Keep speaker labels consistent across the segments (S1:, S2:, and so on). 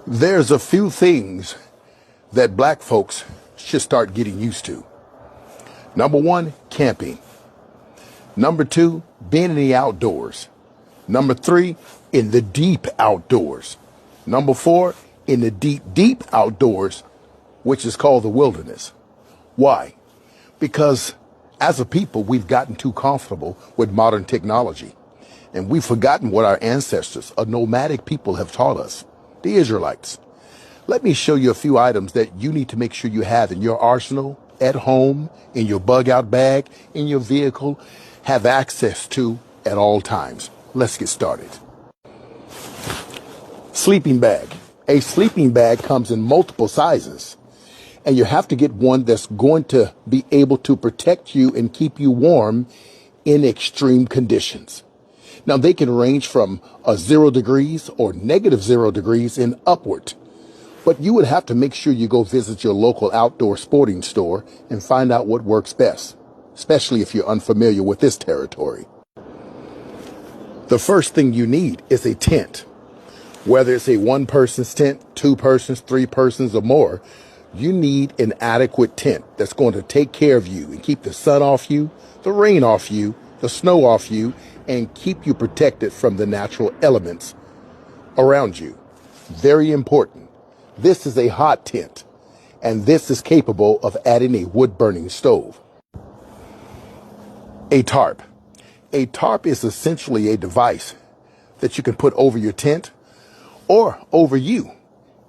S1: There's a few things that black folks should start getting used to. Number one, camping. Number two, being in the outdoors. Number three, in the deep outdoors. Number four, in the deep outdoors, which is called the wilderness. Why? Because as a people, we've gotten too comfortable with modern technology. And we've forgotten what our ancestors, a nomadic people, have taught us, the Israelites. Let me show you a few items that you need to make sure you have in your arsenal, at home, in your bug out bag, in your vehicle, have access to at all times. Let's get started. Sleeping bag. A sleeping bag comes in multiple sizes, and you have to get one that's going to be able to protect you and keep you warm in extreme conditions. Now, they can range from 0 degrees or -0 degrees and upward. But you would have to make sure you go visit your local outdoor sporting store and find out what works best, especially if you're unfamiliar with this territory. The first thing you need is a tent. Whether it's a one-person's tent, 2 persons, 3 persons, or more, you need an adequate tent that's going to take care of you and keep the sun off you, the rain off you, the snow off you, and keep you protected from the natural elements around you. Very important. This is a hot tent, and this is capable of adding a wood-burning stove. A tarp. A tarp is essentially a device that you can put over your tent or over you,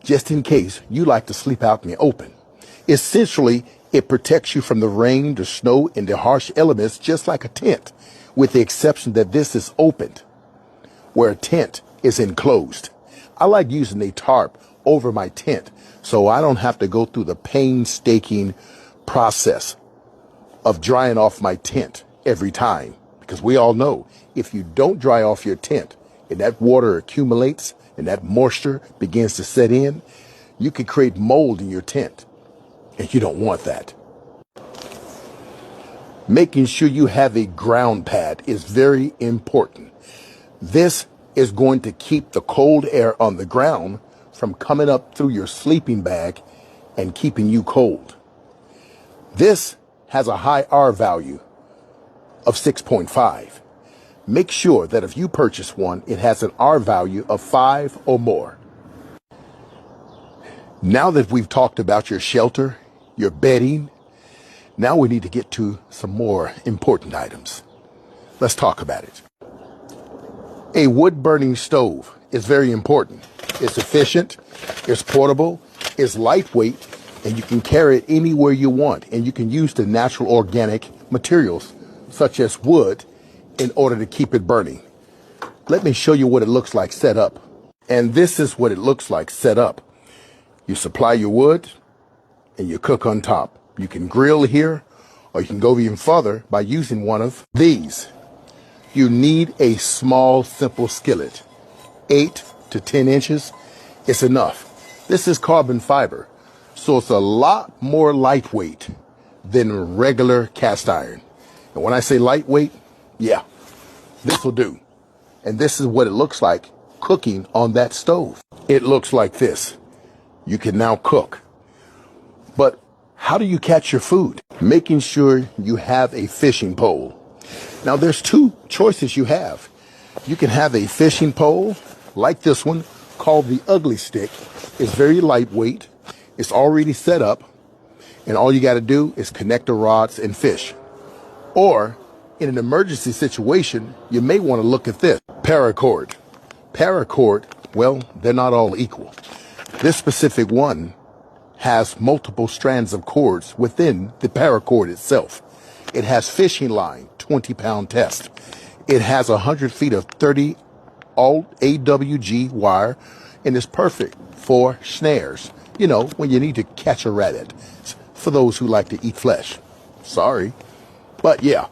S1: just in case you like to sleep out in the open. Essentially, it protects you from the rain, the snow, and the harsh elements just like a tent, with the exception that this is opened, where a tent is enclosed. I like using a tarp over my tent so I don't have to go through the painstaking process of drying off my tent every time. Because we all know if you don't dry off your tent and that water accumulates and that moisture begins to set in, you can create mold in your tent, and you don't want that. Making sure you have a ground pad is very important. This is going to keep the cold air on the ground from coming up through your sleeping bag and keeping you cold. This has a high R value of 6.5. Make sure that if you purchase one, it has an R value of 5 or more. Now that we've talked about your shelter, your bedding, now we need to get to some more important items. Let's talk about it. A wood-burning stove is very important. It's efficient, it's portable, it's lightweight, and you can carry it anywhere you want. And you can use the natural organic materials, such as wood, in order to keep it burning. Let me show you what it looks like set up. And this is what it looks like set up. You supply your wood, and you cook on top. You can grill here, or you can go even further by using one of these. You need a small, simple skillet. 8 to 10 inches is enough. This is carbon fiber, so it's a lot more lightweight than regular cast iron. And when I say lightweight, yeah, this will do. And this is what it looks like cooking on that stove. It looks like this. You can now cook. But how do you catch your food? Making sure you have a fishing pole. Now, there's 2 choices you have. You can have a fishing pole like this one called the ugly stick. It's very lightweight. It's already set up. And all you got to do is connect the rods and fish. Or in an emergency situation, you may want to look at this. Paracord. Paracord, well, they're not all equal. This specific one has multiple strands of cords within the paracord itself. It has fishing line, 20-pound test. It has 100 feet of 30 alt AWG wire, and it's perfect for snares. You know, when you need to catch a rabbit. For those who like to eat flesh. Sorry. But yeah,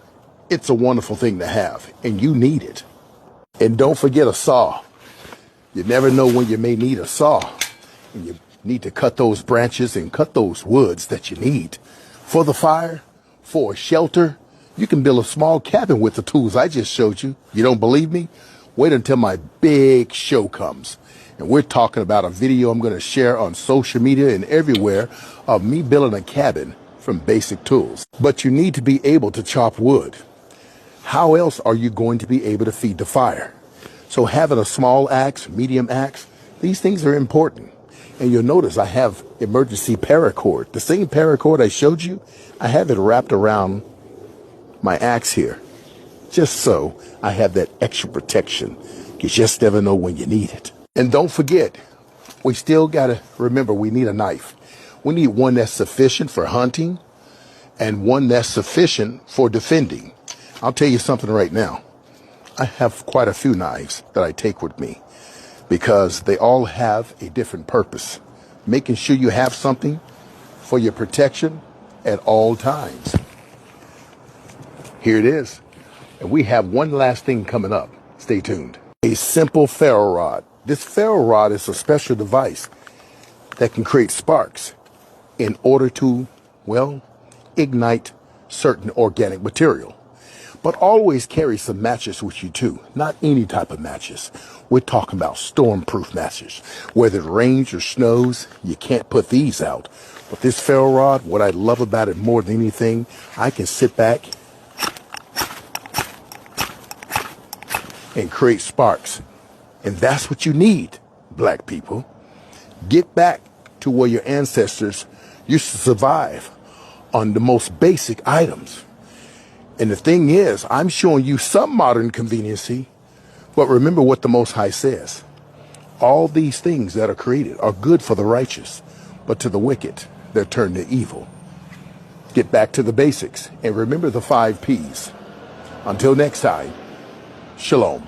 S1: it's a wonderful thing to have, and you need it. And don't forget a saw. You never know when you may need a saw, and you need to cut those branches and cut those woods that you need for the fire, for a shelter. You can build a small cabin with the tools I just showed you. You don't believe me? Wait until my big show comes, And we're talking about a video I'm going to share on social media and everywhere of me building a cabin from basic tools. But you need to be able to chop wood. How else are you going to be able to feed the fire? So having a small axe, medium axe, these things are important. And you'll notice I have emergency paracord. The same paracord I showed you, I have it wrapped around my axe here. Just so I have that extra protection. You just never know when you need it. And don't forget, we still got to remember we need a knife. We need one that's sufficient for hunting and one that's sufficient for defending. I'll tell you something right now. I have quite a few knives that I take with me because they all have a different purpose. Making sure you have something for your protection at all times. Here it is. And we have one last thing coming up. Stay tuned. A simple ferro rod. This ferro rod is a special device that can create sparks in order to, well, ignite certain organic material. But always carry some matches with you too. Not any type of matches. We're talking about storm-proof matches. Whether it rains or snows, you can't put these out. But this ferro rod, what I love about it more than anything, I can sit back and create sparks. And that's what you need, black people. Get back to where your ancestors used to survive on the most basic items. And the thing is, I'm showing you some modern conveniency, but remember what the Most High says. All these things that are created are good for the righteous, but to the wicked, they're turned to evil. Get back to the basics and remember the 5 P's. Until next time, shalom.